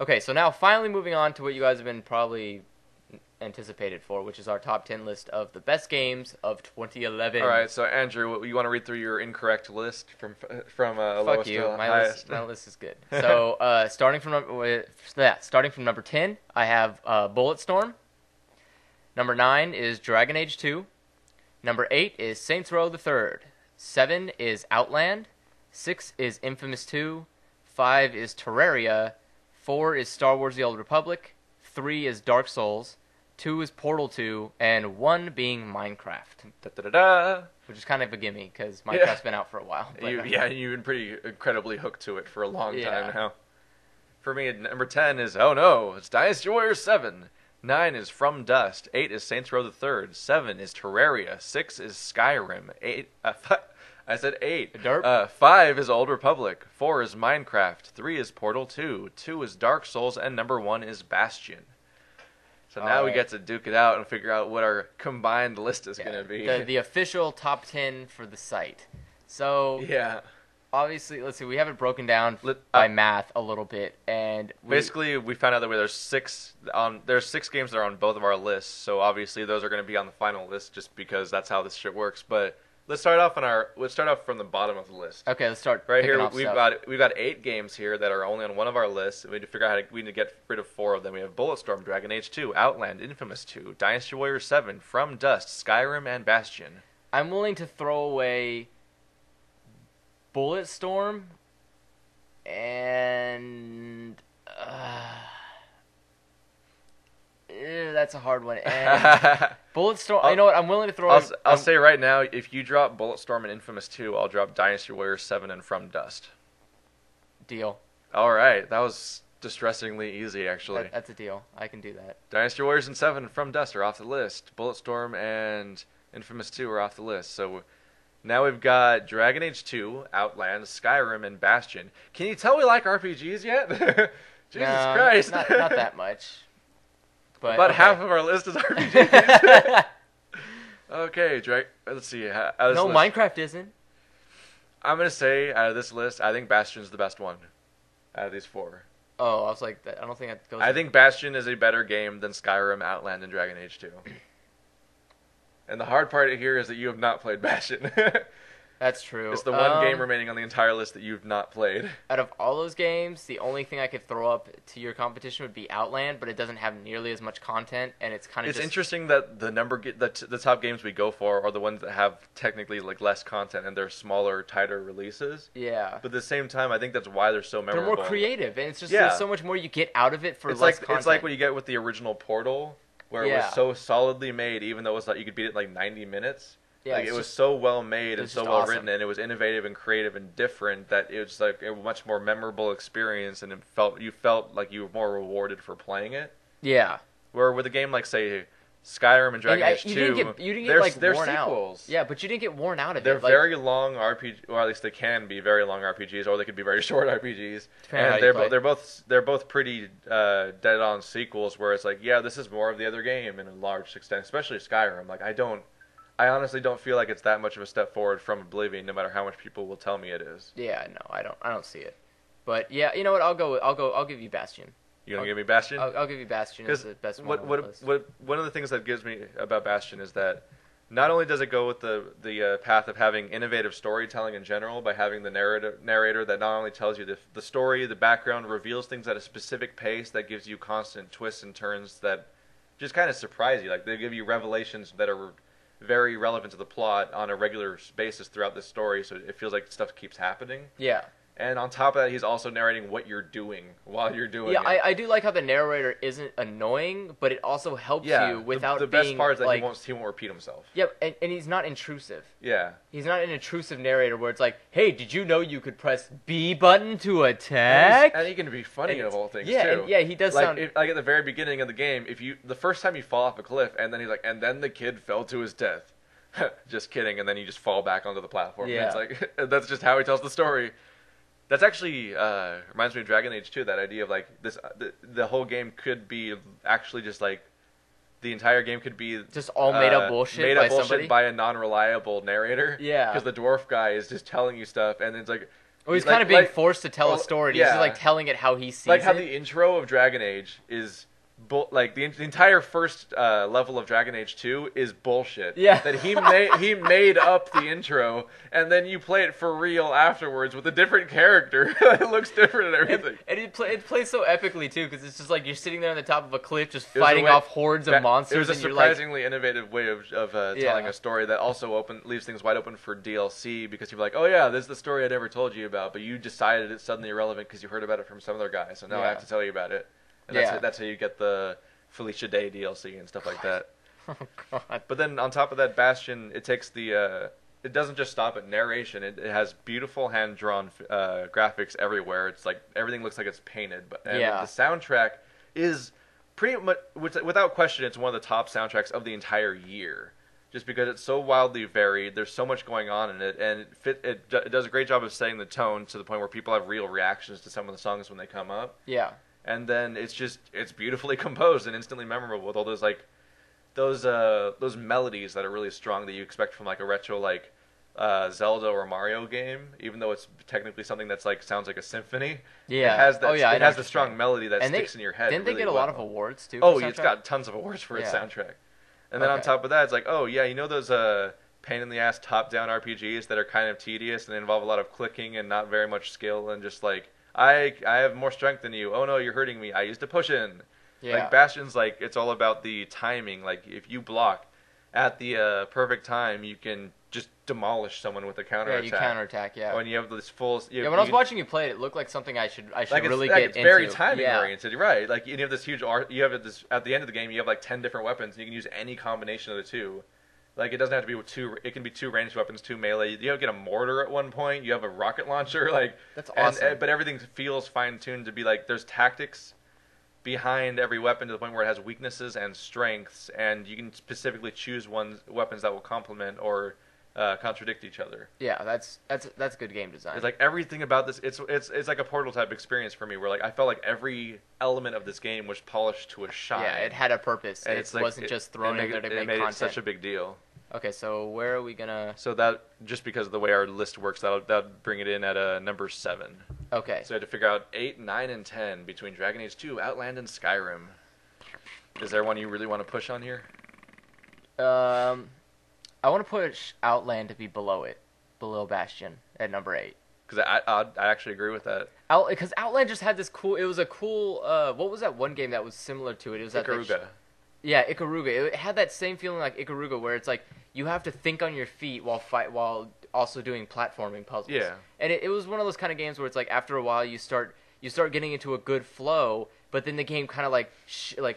Okay, so now finally moving on to what you guys have been probably anticipated for, which is our top 10 list of the best games of 2011. All right, so Andrew, you want to read through your incorrect list from Fuck lowest you. to My highest? list is good. So starting from number 10, I have Bulletstorm. Number 9 is Dragon Age 2. Number 8 is Saints Row the Third. 7 is Outland. 6 is Infamous 2. 5 is Terraria. 4 is Star Wars The Old Republic. 3 is Dark Souls. 2 is Portal 2. And 1 being Minecraft. Da-da-da-da. Which is kind of a gimme, because Minecraft's been out for a while. But, You've been pretty incredibly hooked to it for a long Yeah. time now. For me, number 10 is, oh no, it's Dynasty Warriors 7. 9 is From Dust. 8 is Saints Row the Third. 7 is Terraria. 6 is Skyrim. I said 8. Derp. 5 is Old Republic. 4 is Minecraft. 3 is Portal 2. 2 is Dark Souls. And number 1 is Bastion. So now we get to duke it out and figure out what our combined list is going to be. The official top 10 for the site. So, yeah. obviously, let's see, we have it broken down by math a little bit. And basically, we found out that there's 6 games that are on both of our lists. So obviously, those are going to be on the final list just because that's how this shit works. But let's start off from the bottom of the list. Okay, let's start right here. off We've stuff. got 8 games here that are only on one of our lists. We need to figure out we need to get rid of 4 of them. We have Bulletstorm, Dragon Age 2, Outland, Infamous 2, Dynasty Warriors 7, From Dust, Skyrim, and Bastion. I'm willing to throw away Bulletstorm and that's a hard one. And Bulletstorm. You know what? I'm willing to throw. I'll say right now, if you drop Bulletstorm and Infamous 2, I'll drop Dynasty Warriors 7 and From Dust. Deal. All right, that was distressingly easy, actually. That's a deal. I can do that. Dynasty Warriors and 7 and From Dust are off the list. Bulletstorm and Infamous 2 are off the list. So now we've got Dragon Age 2, Outland, Skyrim, and Bastion. Can you tell we like RPGs yet? Jesus Christ. Not that much. But about half of our list is RPGs. Okay, let's see. No, Minecraft isn't. I'm going to say, out of this list, I think Bastion's the best one out of these 4. Oh, I was like, I don't think that goes. I think Bastion is a better game than Skyrim, Outland, and Dragon Age 2. And the hard part here is that you have not played Bastion. That's true. It's the one game remaining on the entire list that you've not played. Out of all those games, the only thing I could throw up to your competition would be Outland, but it doesn't have nearly as much content, and it's kind of. It's interesting that the top games we go for are the ones that have technically like less content and they're smaller, tighter releases. Yeah. But at the same time, I think that's why they're so memorable. They're more creative, and it's just there's so much more you get out of it for less content. It's like what you get with the original Portal, where it was so solidly made, even though it was like you could beat it in like 90 minutes. Yeah, like it was so well made and so well written, and it was innovative and creative and different that it was like a much more memorable experience, and you felt like you were more rewarded for playing it. Yeah. Where with a game like say Skyrim and Dragon Age 2, you didn't get like they're worn sequels. Out. Yeah, but you didn't get worn out of they're it. They're very long RPG, or at least they can be very long RPGs, or they could be very short RPGs. And they're both pretty dead on sequels, where it's like, yeah, this is more of the other game in a large extent, especially Skyrim. Like I honestly don't feel like it's that much of a step forward from Oblivion, no matter how much people will tell me it is. Yeah, no, I don't see it. But yeah, you know what? I'll give you Bastion. You gonna give me Bastion? I'll give you Bastion as the best one. One of the things that gives me about Bastion is that not only does it go with the path of having innovative storytelling in general by having the narrator that not only tells you the story, the background, reveals things at a specific pace that gives you constant twists and turns that just kind of surprise you. Like they give you revelations that are very relevant to the plot on a regular basis throughout the story, so it feels like stuff keeps happening. Yeah. And on top of that, he's also narrating what you're doing while you're doing it. Yeah, I do like how the narrator isn't annoying, but it also helps you without being... The best part is that he won't repeat himself. Yeah, and he's not intrusive. Yeah. He's not an intrusive narrator where it's like, hey, did you know you could press B button to attack? And he can be funny of all things, too. And he does sound... Like at the very beginning of the game, the first time you fall off a cliff, and then he's like, and then the kid fell to his death. Just kidding, and then you just fall back onto the platform. Yeah. It's like, that's just how he tells the story. That's actually reminds me of Dragon Age 2, that idea of like this the whole game could be actually just like the entire game could be just all made up bullshit by somebody, by a non-reliable narrator. Yeah. Because the dwarf guy is just telling you stuff, and it's like Well, he's kind of being forced to tell a well, story. yeah. He's just like telling it how he sees like how it. the intro of Dragon Age is like the entire first level of Dragon Age 2 is bullshit. Yeah. That he made up the intro, and then you play it for real afterwards with a different character. It looks different and everything. And it plays so epically too, because it's just like you're sitting there on the top of a cliff, just fighting off hordes of monsters. It was a and surprisingly innovative way of telling a story that also leaves things wide open for DLC, because you're like, oh yeah, this is the story I never told you about, but you decided it's suddenly irrelevant because you heard about it from some other guy, so now I have to tell you about it. And that's how you get the Felicia Day DLC and stuff like that. Oh god. But then on top of that, Bastion, it takes it doesn't just stop at narration. It has beautiful hand-drawn graphics everywhere. It's like everything looks like it's painted. And the soundtrack is pretty much, without question, it's one of the top soundtracks of the entire year. Just because it's so wildly varied, there's so much going on in it, and it does a great job of setting the tone to the point where people have real reactions to some of the songs when they come up. Yeah. And then it's beautifully composed and instantly memorable with all those those melodies that are really strong that you expect from like a retro like Zelda or Mario game, even though it's technically something that's like sounds like a symphony. Yeah. It has that. It has the strong melody that and sticks in your head. Didn't really they get a well. lot of awards too? Oh, it's got tons of awards for its Yeah. soundtrack. And then on top of that, it's like, oh yeah, you know those pain in the ass top down RPGs that are kind of tedious and involve a lot of clicking and not very much skill and just like I have more strength than you. Oh no, you're hurting me. I used a potion. Yeah. Like Bastion's like it's all about the timing. Like if you block at the perfect time, you can just demolish someone with a counterattack. Yeah, you counterattack. Yeah. When you have this full. When I was watching you play it, it looked like something I should like really like get it's into. very timing oriented, right? Like you have this huge you have this at the end of the game, you have like 10 different weapons, and you can use any combination of the two. Like it doesn't have to be two. It can be two ranged weapons, two melee. You get a mortar at one point. You have a rocket launcher. Like that's awesome. But everything feels fine tuned to be like there's tactics behind every weapon to the point where it has weaknesses and strengths, and you can specifically choose weapons that will complement or contradict each other. Yeah, that's good game design. It's like everything about this. It's like a Portal type experience for me, where like I felt like every element of this game was polished to a shine. Yeah, it had a purpose. And it wasn't just thrown in there to make content. It such a big deal. Okay, so where are we gonna? So that just because of the way our list works, that'll bring it in at number 7. Okay. So I had to figure out 8, 9, and 10 between Dragon Age 2, Outland, and Skyrim. Is there one you really want to push on here? I want to push Outland to be below Bastion at number 8. Because I actually agree with that. Because Outland just had this cool. It was a cool. What was that one game that was similar to it? It was Ikaruga. Yeah, Ikaruga. It had that same feeling like Ikaruga, where it's like you have to think on your feet while also doing platforming puzzles. Yeah. And it was one of those kind of games where it's like after a while you start getting into a good flow, but then the game kind of like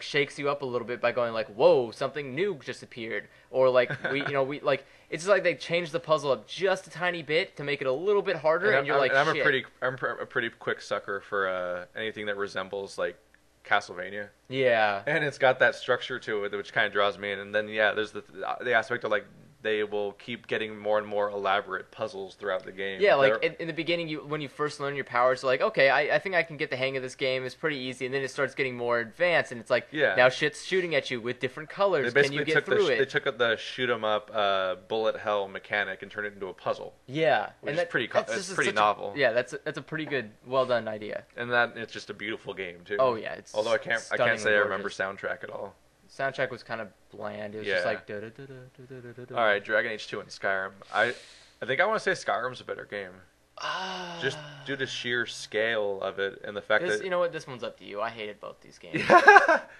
shakes you up a little bit by going like, whoa, something new just appeared, or like we it's just like they changed the puzzle up just a tiny bit to make it a little bit harder, and you're like, I'm shit. I'm a pretty quick sucker for anything that resembles like Castlevania. Yeah. And it's got that structure to it, which kind of draws me in. And then there's the aspect of like they will keep getting more and more elaborate puzzles throughout the game. Yeah, like in the beginning, when you first learn your powers, you're like, okay, I think I can get the hang of this game. It's pretty easy, and then it starts getting more advanced, and it's like, now shit's shooting at you with different colors. Can you get through it? They took the shoot 'em up bullet hell mechanic and turned it into a puzzle. Yeah, which is pretty novel. That's a pretty good, well done idea. And it's just a beautiful game too. Oh yeah, it's although I can't say I remember soundtrack at all. Soundtrack was kind of bland. It was just like da-da-da-da-da-da-da-da. All right, Dragon Age 2 and Skyrim. I think I want to say Skyrim's a better game. Just due to sheer scale of it and the fact that you know what, this one's up to you. I hated both these games.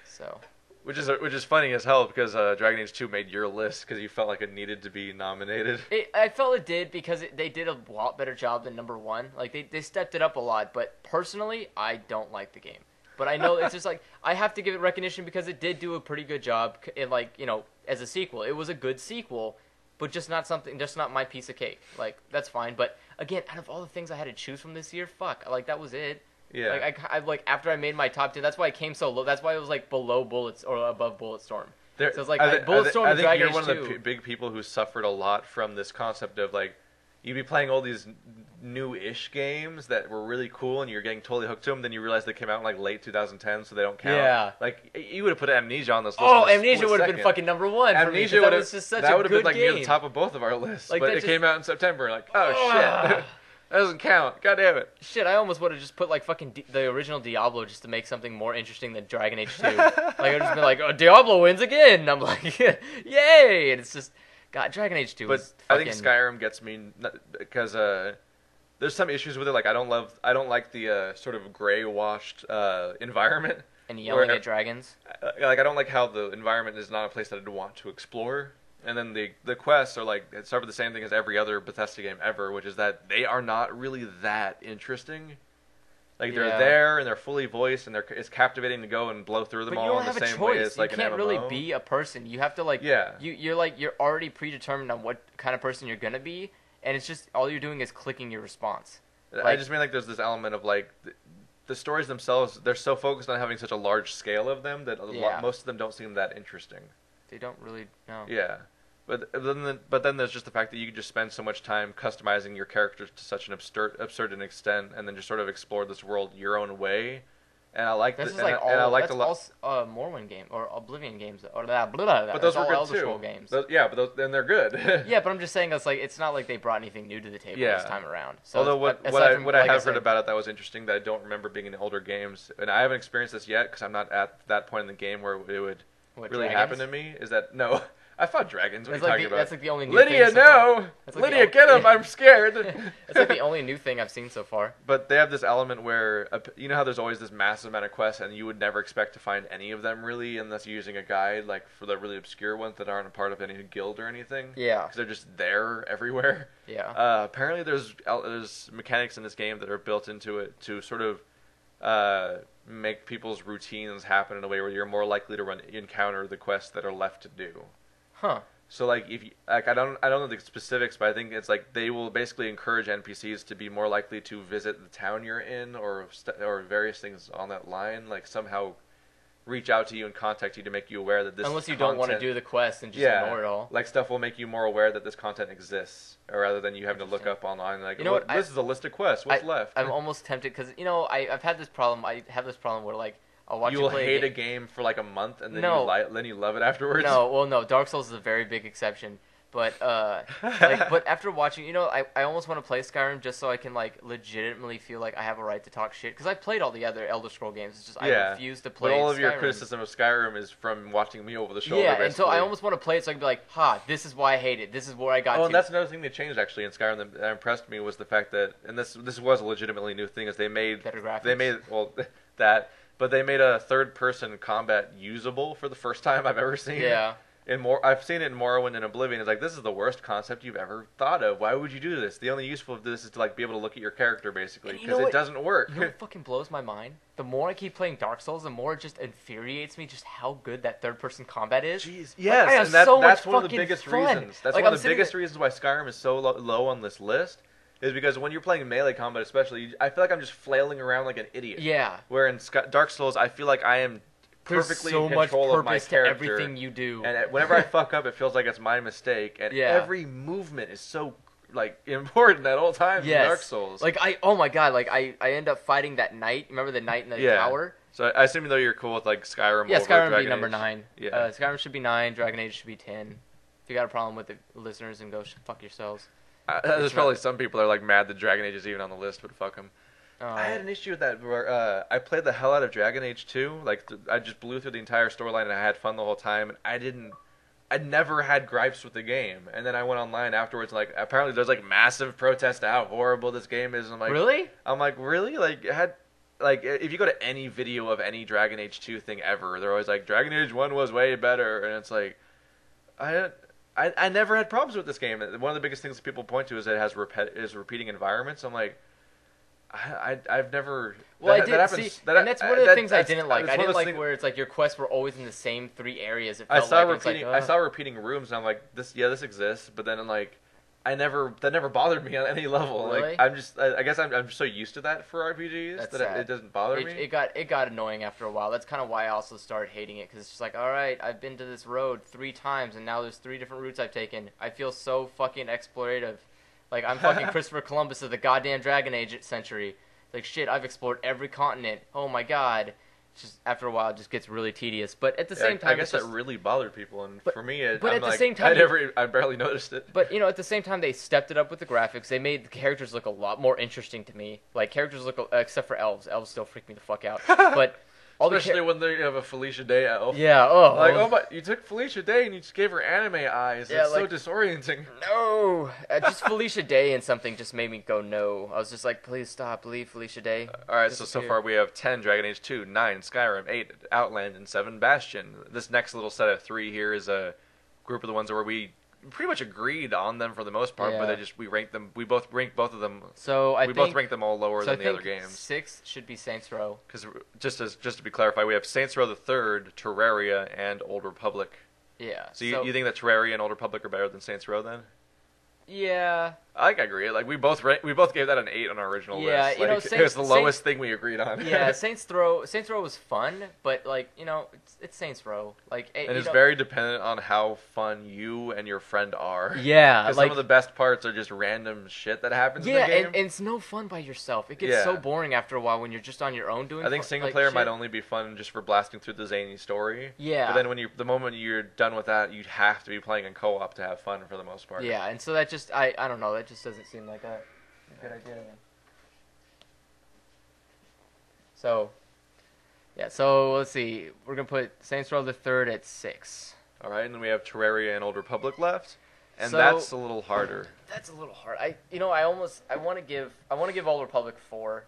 So. Which is funny as hell because Dragon Age 2 made your list because you felt like it needed to be nominated. I felt it did because they did a lot better job than number 1. Like they stepped it up a lot, but personally, I don't like the game. But I know it's just like I have to give it recognition because it did do a pretty good job in as a sequel. It was a good sequel, but just not my piece of cake. Like that's fine. But again, out of all the things I had to choose from this year, that was it. Yeah. Like after I made my top 10, that's why I came so low. That's why it was like below Bullets or above Bulletstorm. So it's like Bulletstorm and Dragon Age 2. I think you're one of the big people who suffered a lot from this concept of like you'd be playing all these new-ish games that were really cool and you're getting totally hooked to them, then you realize they came out in like late 2010, so they don't count. Yeah. Like you would have put Amnesia on this list. Oh, Amnesia would have been fucking number 1 for me. That would have been like near the top of both of our lists. Like, but it came out in September. Like, oh shit. That doesn't count. God damn it. Shit, I almost would have just put like fucking the original Diablo just to make something more interesting than Dragon Age 2. Like I'd just be like, oh, Diablo wins again. And I'm like, yay! And it's just, God, Dragon Age 2. But is I fucking... think Skyrim gets me because there's some issues with it. Like I don't like the sort of gray washed environment. And yelling at dragons. Like I don't like how the environment is not a place that I'd want to explore. And then the quests are like start with the same thing as every other Bethesda game ever, which is that they are not really that interesting. Like they're there and they're fully voiced and it's captivating to go and blow through them all in the same way as like an MMO. You can't really be a person. You have to like you're already predetermined on what kind of person you're gonna be, and it's just all you're doing is clicking your response. I just mean like there's this element of like the stories themselves. They're so focused on having such a large scale of them that most of them don't seem that interesting. They don't really know. Yeah. But then there's just the fact that you can just spend so much time customizing your characters to such an absurd an extent, and then just sort of explore this world your own way. And I like this. Is like all. And I like that's all Morrowind game or Oblivion games or that. But those were good Elder too. Scroll games. Then they're good. Yeah, but I'm just saying it's not like they brought anything new to the table this time around. So although what I have heard about it that was interesting that I don't remember being in older games, and I haven't experienced this yet because I'm not at that point in the game where it would really happen to me. Is that no? I fought dragons. What are you talking about? That's like the only new Lydia, thing no! Lydia, get him! I'm scared! That's like the only new thing I've seen so far. But they have this element where, you know how there's always this massive amount of quests and you would never expect to find any of them really unless you're using a guide, like for the really obscure ones that aren't a part of any guild or anything? Yeah. Because they're just there everywhere. Yeah. Apparently there's mechanics in this game that are built into it to sort of make people's routines happen in a way where you're more likely to encounter the quests that are left to do. Huh. So like if you, like I don't know the specifics, but I think it's like they will basically encourage NPCs to be more likely to visit the town you're in or various things on that line, like somehow reach out to you and contact you to make you aware that this unless you don't want to do the quest and just ignore it all. Like stuff will make you more aware that this content exists, or rather than you having to look up online like, you know what, this is a list of quests. What's left? I'm almost tempted because I've had this problem. I have this problem where like I'll watch you'll hate a game for like a month and then you love it afterwards. No, Dark Souls is a very big exception. But but after watching, I almost want to play Skyrim just so I can like legitimately feel like I have a right to talk shit because I've played all the other Elder Scroll games. It's just I refuse to play. But all of Skyrim. your criticism of Skyrim is from watching me over the shoulder. Yeah, basically. and so I almost want to play it so I can be like, this is why I hate it. This is where I got. And that's another thing they changed actually in Skyrim that impressed me was the fact that, and this was a legitimately new thing, is they made better graphics. They made that. But they made a third-person combat usable for the first time I've ever seen. Yeah. I've seen it in Morrowind and Oblivion. It's like, this is the worst concept you've ever thought of. Why would you do this? The only useful of this is to like be able to look at your character, basically, because it doesn't work. You know what fucking blows my mind? The more I keep playing Dark Souls, the more it just infuriates me just how good that third-person combat is. Jeez, yes, like, and that's one of the biggest reasons. That's one of the biggest reasons why Skyrim is so low on this list. Is because when you're playing melee combat especially, I feel like I'm just flailing around like an idiot. Yeah. Where in Dark Souls, I feel like I am perfectly so in control of my character. To everything you do. And whenever I fuck up, it feels like it's my mistake. And every movement is so like important at all times in Dark Souls. Like oh my god, like I end up fighting that knight. Remember the knight in the tower? So I assume though you're cool with like Skyrim. Yeah, over Skyrim would Dragon be number Age. 9. Yeah, Skyrim should be 9. Dragon Age should be 10. If you got a problem with the listeners, then go fuck yourselves. There's probably some people that are like mad that Dragon Age is even on the list, but fuck them. Oh. I had an issue with that where I played the hell out of Dragon Age 2. Like I just blew through the entire storyline and I had fun the whole time. And I never had gripes with the game. And then I went online afterwards. Like apparently there's like massive protests to how horrible this game is. I'm like, really? I'm like, really? Like if you go to any video of any Dragon Age 2 thing ever, they're always like Dragon Age 1 was way better, and it's like I never had problems with this game. One of the biggest things that people point to is that it has repeating environments. I'm like, I've never. Well, I did see, and that's one of the things I didn't like. I didn't like where it's like your quests were always in the same 3 areas. It felt I saw repeating rooms, and I'm like, this exists, but then I'm like, that never bothered me on any level. Really? Like I guess I'm so used to that for RPGs that it doesn't bother me. It got annoying after a while. That's kind of why I also started hating it, because it's just like, all right, I've been to this road 3 times, and now there's 3 different routes I've taken. I feel so fucking explorative. Like I'm fucking Christopher Columbus of the goddamn Dragon Age century. Like shit, I've explored every continent. Oh my god. just after a while it just gets really tedious. But at the Yeah, same time, I guess that really bothered people, and for me, but I'm at the like, same time, I barely noticed it. But at the same time, they stepped it up with the graphics. They made the characters look a lot more interesting to me. Like characters look, except for elves. Elves still freak me the fuck out. But especially when they have a Felicia Day elf. Yeah. Oh. Like, oh my! You took Felicia Day and you just gave her anime eyes. Yeah, it's so disorienting. No, just Felicia Day and something just made me go no. I was just like, please stop, leave Felicia Day. All right, so far we have 10 Dragon Age 2, 9 Skyrim, 8 Outland, and 7 Bastion. This next little set of 3 here is a group of the ones where we pretty much agreed on them for the most part, but we ranked them. We both ranked both of them. So we both ranked them all lower than the other games. 6 should be Saints Row. Because just to be clarified, we have Saints Row the Third, Terraria, and Old Republic. Yeah. So you think that Terraria and Old Republic are better than Saints Row then? Yeah. I agree. Like we both gave that an 8 on our original list. Yeah, like, it was the lowest thing we agreed on. Yeah, Saints Row was fun, but like it's Saints Row. Like and it's very dependent on how fun you and your friend are. Yeah, because some of the best parts are just random shit that happens. Yeah, in the game. And it's no fun by yourself. It gets so boring after a while when you're just on your own doing. I think single player might only be fun just for blasting through the zany story. Yeah. But then the moment you're done with that, you'd have to be playing in co-op to have fun for the most part. Yeah, and so that just I don't know. That just doesn't seem like a good idea. So, yeah. So let's see. We're gonna put Saints Row the Third at 6. All right, and then we have Terraria and Old Republic left, and so, that's a little harder. That's a little hard. I want to give Old Republic 4.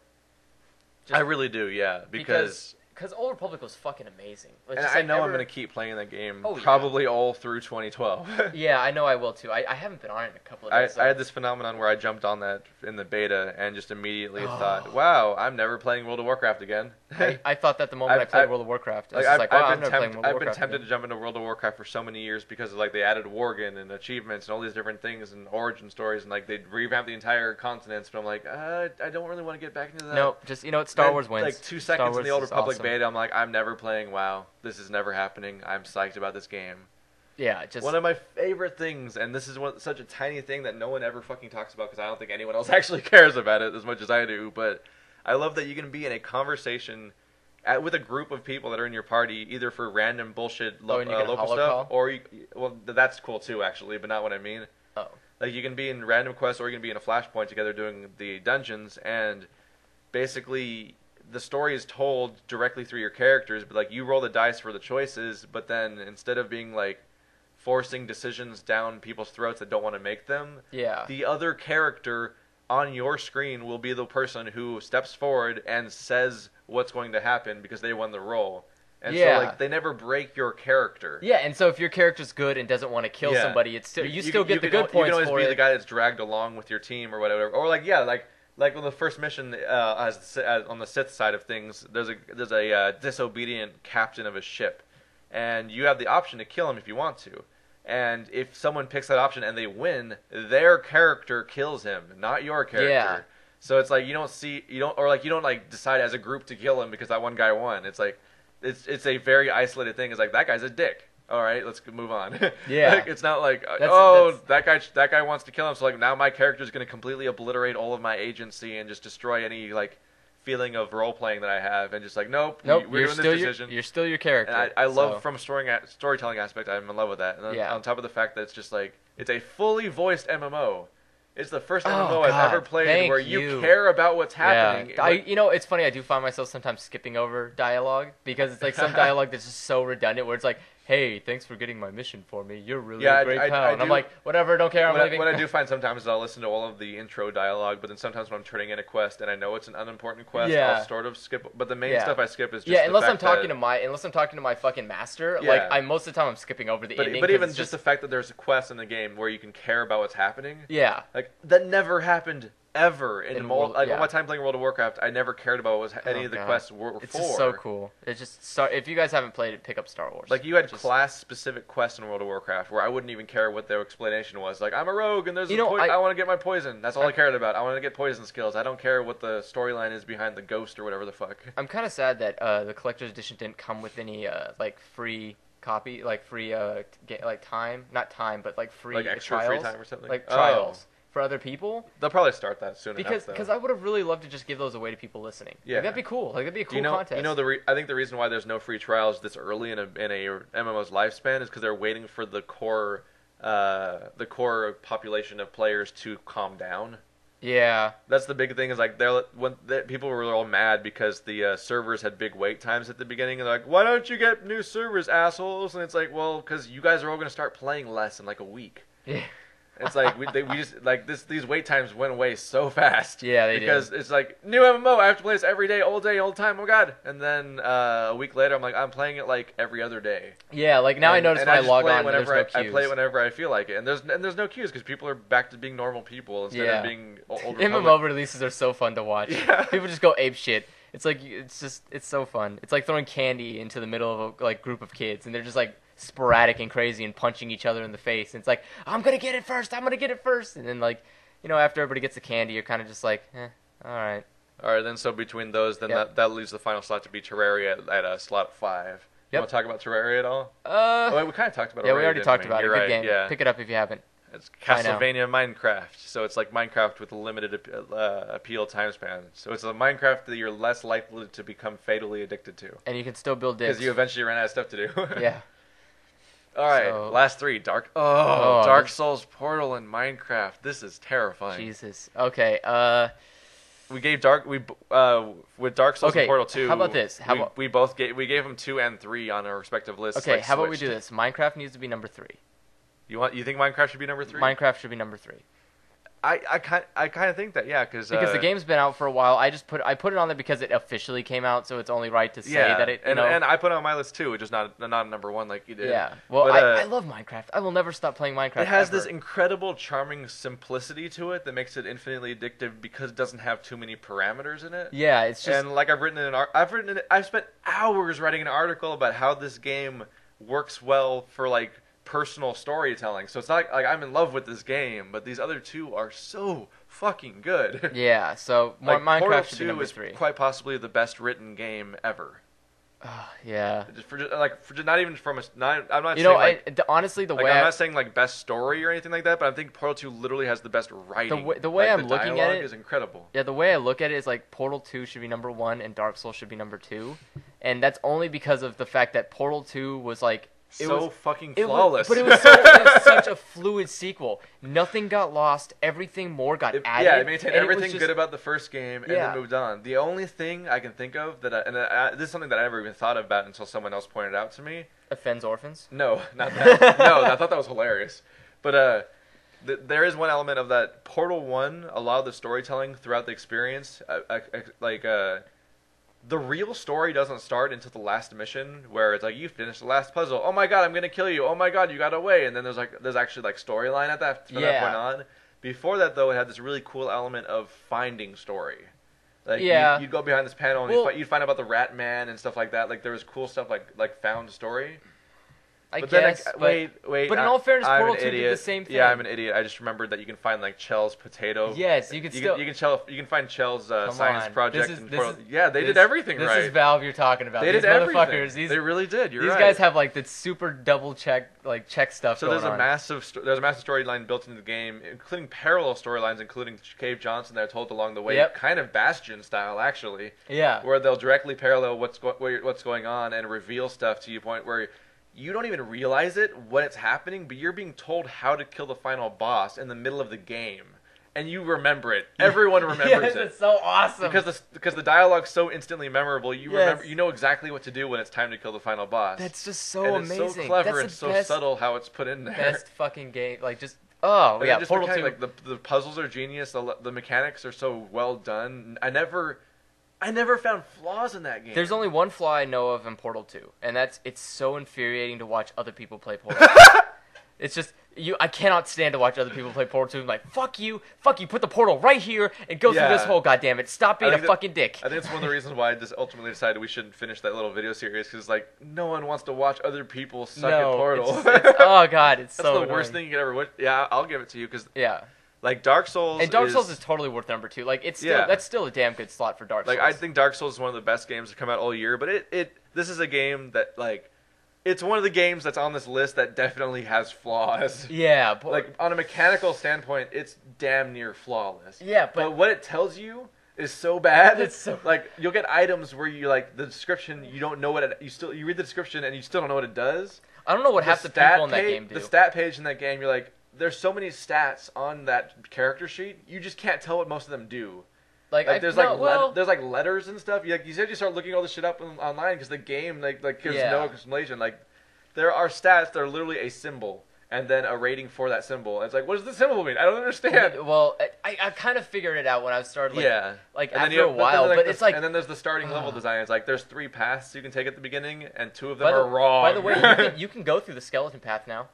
I really do, yeah, because Old Republic was fucking amazing. And I know I'm going to keep playing that game Oh, probably all through 2012. Yeah, I know I will too. I haven't been on it in a couple of days. I had this phenomenon where I jumped on that in the beta and just immediately thought, wow, I'm never playing World of Warcraft again. I thought that the moment I played World of Warcraft. I've been tempted to jump into World of Warcraft for so many years because like they added Worgen and achievements and all these different things and origin stories and like they revamped the entire continents, but I'm like, I don't really want to get back into that. No, just Star Wars wins. Like 2 seconds in the Old Republic awesome. beta, I'm like, I'm never playing WoW. This is never happening. I'm psyched about this game. Yeah, just one of my favorite things, and this is such a tiny thing that no one ever fucking talks about because I don't think anyone else actually cares about it as much as I do. But I love that you can be in a conversation with a group of people that are in your party, either for random bullshit local stuff, or that's cool too, actually, but not what I mean. Oh, like you can be in random quests, or you can be in a flashpoint together doing the dungeons, and basically the story is told directly through your characters, but like you roll the dice for the choices, but then instead of being like forcing decisions down people's throats that don't want to make them, the other character on your screen will be the person who steps forward and says what's going to happen because they won the role. And so like they never break your character. Yeah, and so if your character's good and doesn't want to kill somebody, it's still you still get the good points for it. You can always be the guy that's dragged along with your team or whatever. Or like on the first mission on the Sith side of things, there's a disobedient captain of a ship, and you have the option to kill him if you want to. And if someone picks that option and they win, their character kills him, not your character. Yeah. So it's like you don't like decide as a group to kill him because that one guy won. It's like it's a very isolated thing. It's like that guy's a dick. All right, let's move on. Yeah. Like, it's not like that guy wants to kill him, so like now my character is going to completely obliterate all of my agency and just destroy any like feeling of role playing that I have, and just like nope, we're doing this decision. You're still your character. And I love from a storytelling aspect. I'm in love with that. And on top of the fact that it's just like it's a fully voiced MMO. It's the first MMO I've ever played where you care about what's happening. Yeah. It's funny. I do find myself sometimes skipping over dialogue because it's like some dialogue that's just so redundant. Where it's like, "Hey, thanks for getting my mission for me. You're really a great pal." And I'm like, "Whatever, don't care. I'm leaving." What I do find sometimes is I'll listen to all of the intro dialogue, but then sometimes when I'm turning in a quest and I know it's an unimportant quest, I'll sort of skip. But the main stuff I skip is just unless I'm talking to my fucking master. Like most of the time I'm skipping over the ending. But even just the fact that there's a quest in the game where you can care about what's happening. Yeah. Like that never happened ever in all my time playing World of Warcraft. I never cared about what any of the quests were for. It's just so cool. It's just if you guys haven't played it, pick up Star Wars. Like you had class specific quests in World of Warcraft where I wouldn't even care what their explanation was. Like I'm a rogue and there's I want to get my poison. That's all I cared about. I want to get poison skills. I don't care what the storyline is behind the ghost or whatever the fuck. I'm kind of sad that the collector's edition didn't come with any like free copy, like free not time, but like free like extra trials. free time or something. Like trials for other people. They'll probably start that soon enough, though. Because I would have really loved to just give those away to people listening. Yeah. Like, that'd be cool. Like, that'd be a cool contest. I think the reason why there's no free trials this early in a MMO's lifespan is because they're waiting for the core population of players to calm down. Yeah. That's the big thing is like people were all mad because the servers had big wait times at the beginning, and they're like, why don't you get new servers, assholes? And it's like, well, because you guys are all going to start playing less in like a week. Yeah. It's like we just like these wait times went away so fast. Yeah, they because did. It's like new MMO. I have to play this every day, all day, all the time. Oh god! And then a week later, I'm like, I'm playing it like every other day. Yeah, like now I notice when I log on, there's no queues. I play it whenever I feel like it, and there's no queues because people are back to being normal people instead of being old MMO releases are so fun to watch. Yeah. People just go ape shit. It's like it's so fun. It's like throwing candy into the middle of a like group of kids, and they're just like sporadic and crazy and punching each other in the face. And it's like, I'm gonna get it first. And then like, after everybody gets the candy, you're kind of just like, all right. All right, then so between those, then that leaves the final slot to be Terraria at slot 5. You want to talk about Terraria at all? Wait, we kind of talked about it. Yeah, we already talked about it. You're Good game. Yeah. Pick it up if you haven't. It's Castlevania Minecraft. So it's like Minecraft with a limited appeal time span. So it's a Minecraft that you're less likely to become fatally addicted to. And you can still build dicks. Because you eventually run out of stuff to do. Yeah. All right, last 3. Dark Souls, Portal, and Minecraft. This is terrifying. Jesus. Okay. We gave with Dark Souls and Portal 2. How about this? We gave them 2 and 3 on our respective lists. Okay. How about we do this? Minecraft needs to be number 3. You think Minecraft should be number 3? Minecraft should be number 3. I kind of think that, yeah, because the game's been out for a while. I put it on there because it officially came out, so it's only right to say that it. And I put it on my list too, which is not number 1 like you did. Yeah. Well, I love Minecraft. I will never stop playing Minecraft. It has this incredible, charming simplicity to it that makes it infinitely addictive because it doesn't have too many parameters in it. Yeah, it's just. And like I've spent hours writing an article about how this game works well for like personal storytelling. So it's not like I'm in love with this game, but these other 2 are so fucking good. Yeah, so like, Minecraft Portal should be number 3. Is quite possibly the best written game ever. Yeah. Not even from a. I'm not. Honestly, the way I'm not saying like best story or anything like that, but I think Portal 2 literally has the best writing. The way I'm looking at it is incredible. Yeah, the way I look at it is like Portal 2 should be number 1 and Dark Souls should be number 2, and that's only because of the fact that Portal 2 was like. Fucking flawless. But it was such a fluid sequel. Nothing got lost. Everything more got added. Yeah, it maintained everything good about the first game and then moved on. The only thing I can think of this is something that I never even thought about until someone else pointed out to me. Offends orphans? No, not that. No, I thought that was hilarious. But there is one element of that. Portal 1 allowed the storytelling throughout the experience. The real story doesn't start until the last mission, where it's like you finished the last puzzle. Oh my god, I'm gonna kill you. Oh my god, you got away. And then there's actually like storyline at that from that point on. Before that though, it had this really cool element of finding story. Like you'd go behind this panel and you'd find out about the Rat Man and stuff like that. Like there was cool stuff like found story. Wait. But in all fairness, Portal 2 did the same thing. Yeah, I'm an idiot. I just remembered that you can find like Chell's potato. Yes, you can find Chell's science project in Portal. They did everything right. This is Valve you're talking about. They did everything. They really did. These guys have like the super double check stuff. So there's a massive storyline built into the game, including parallel storylines, including Cave Johnson that are told along the way, kind of Bastion style actually. Yeah. Where they'll directly parallel what's going on and reveal stuff to you point where. You don't even realize it when it's happening, but you're being told how to kill the final boss in the middle of the game, and you remember it. Everyone remembers it. It's so awesome because the dialogue's so instantly memorable. You remember, you know exactly what to do when it's time to kill the final boss. That's just so amazing. It's so clever and so subtle how it's put in there. Best fucking game, Portal 2. Like the puzzles are genius. The mechanics are so well done. I never found flaws in that game. There's only one flaw I know of in Portal 2, and that's it's so infuriating to watch other people play Portal 2. It's just I cannot stand to watch other people play Portal 2. I'm like, fuck you, put the portal right here and go through this hole, goddammit. Stop being a fucking dick. I think it's one of the reasons why I just ultimately decided we shouldn't finish that little video series, because like no one wants to watch other people suck at Portal. Oh god, it's That's so the annoying. worst thing you could ever watch. Yeah, I'll give it to you, because like Dark Souls, and Dark Souls is totally worth number 2. Like it's still that's still a damn good slot for Dark Souls. Like I think Dark Souls is one of the best games to come out all year, but this is a game that like it's one of the games that's on this list that definitely has flaws. Yeah, but, Like, on a mechanical standpoint, it's damn near flawless. Yeah, but what it tells you is so bad. It's so like, you'll get items where you like the description, you don't know what it, you read the description and you still don't know what it does. I don't know what half the people in that game do. The stat page in that game, you're like, there's so many stats on that character sheet, you just can't tell what most of them do. Like there's there's like letters and stuff. You said you start looking all this shit up online because the game like gives no explanation. Like there are stats that are literally a symbol and then a rating for that symbol. And it's like, what does the symbol mean? I don't understand. Well, I kind of figured it out when I started. Like and after a while, but it's like. And then there's the starting level design. It's like there's 3 paths you can take at the beginning, and 2 of them are wrong. By the way, you can go through the skeleton path now.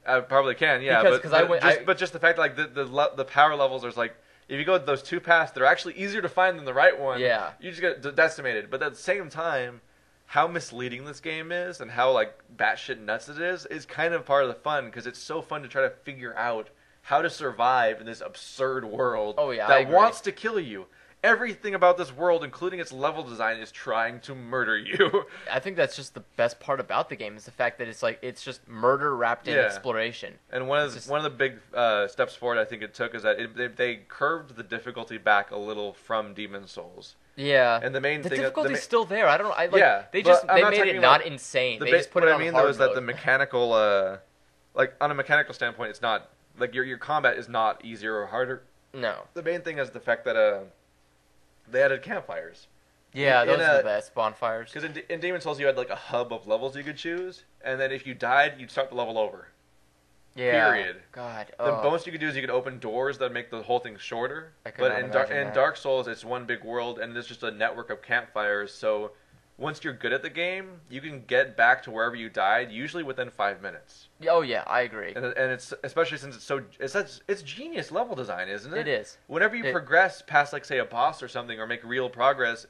I probably can, yeah. But just the fact that like the power levels, there's like. If you go those 2 paths, they're actually easier to find than the right one. Yeah. You just get decimated. But at the same time, how misleading this game is and how like batshit nuts it is kind of part of the fun because it's so fun to try to figure out how to survive in this absurd world that wants to kill you. Everything about this world, including its level design, is trying to murder you. I think that's just the best part about the game is the fact that it's just murder wrapped in exploration. And one of the big steps forward I think it took is that they curved the difficulty back a little from Demon's Souls. Yeah. And the difficulty's still there. I don't know. They made it not insane. They just put it on hard mode. What I mean though is that the mechanical like on a mechanical standpoint, it's not like your combat is not easier or harder. No. The main thing is the fact that they added campfires. Yeah, those are the best bonfires. Because in Demon's Souls, you had like a hub of levels you could choose, and then if you died, you'd start the level over. Yeah. Period. God. The bonus you could do is you could open doors that make the whole thing shorter. But in Dark Souls, it's one big world, and there's just a network of campfires. So once you're good at the game, you can get back to wherever you died, usually within 5 minutes. Oh yeah, I agree. And it's especially since it's genius level design, isn't it? It is. Whenever you progress past, like, say, a boss or something, or make real progress,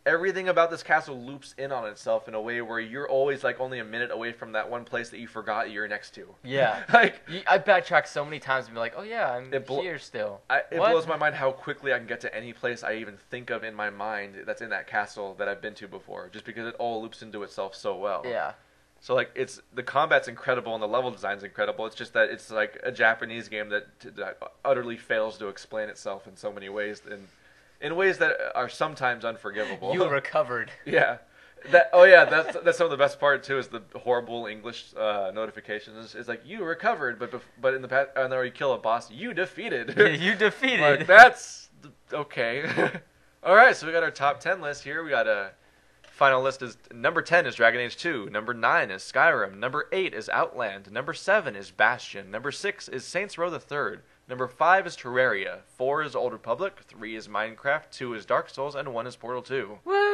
everything about this castle loops in on itself in a way where you're always like only a minute away from that one place that you forgot you're next to. Yeah. Like I backtrack so many times and be like, oh yeah, I'm here still. It blows my mind how quickly I can get to any place I even think of in my mind that's in that castle that I've been to before, just because it all loops into itself so well. Yeah. So like the combat's incredible and the level design's incredible. It's just that it's like a Japanese game that utterly fails to explain itself in so many ways and in ways that are sometimes unforgivable. You recovered. Yeah. That's some of the best part too is the horrible English notifications. It's like you recovered, but in the past, and then you kill a boss, you defeated. You defeated. Like, that's okay. All right, so we got our top 10 list here. We got a final list is number 10 is Dragon Age 2, number 9 is Skyrim, number 8 is Outland, number 7 is Bastion, number 6 is Saints Row the Third. Number 5 is Terraria, 4 is Old Republic, 3 is Minecraft, 2 is Dark Souls, and 1 is Portal 2. Woo!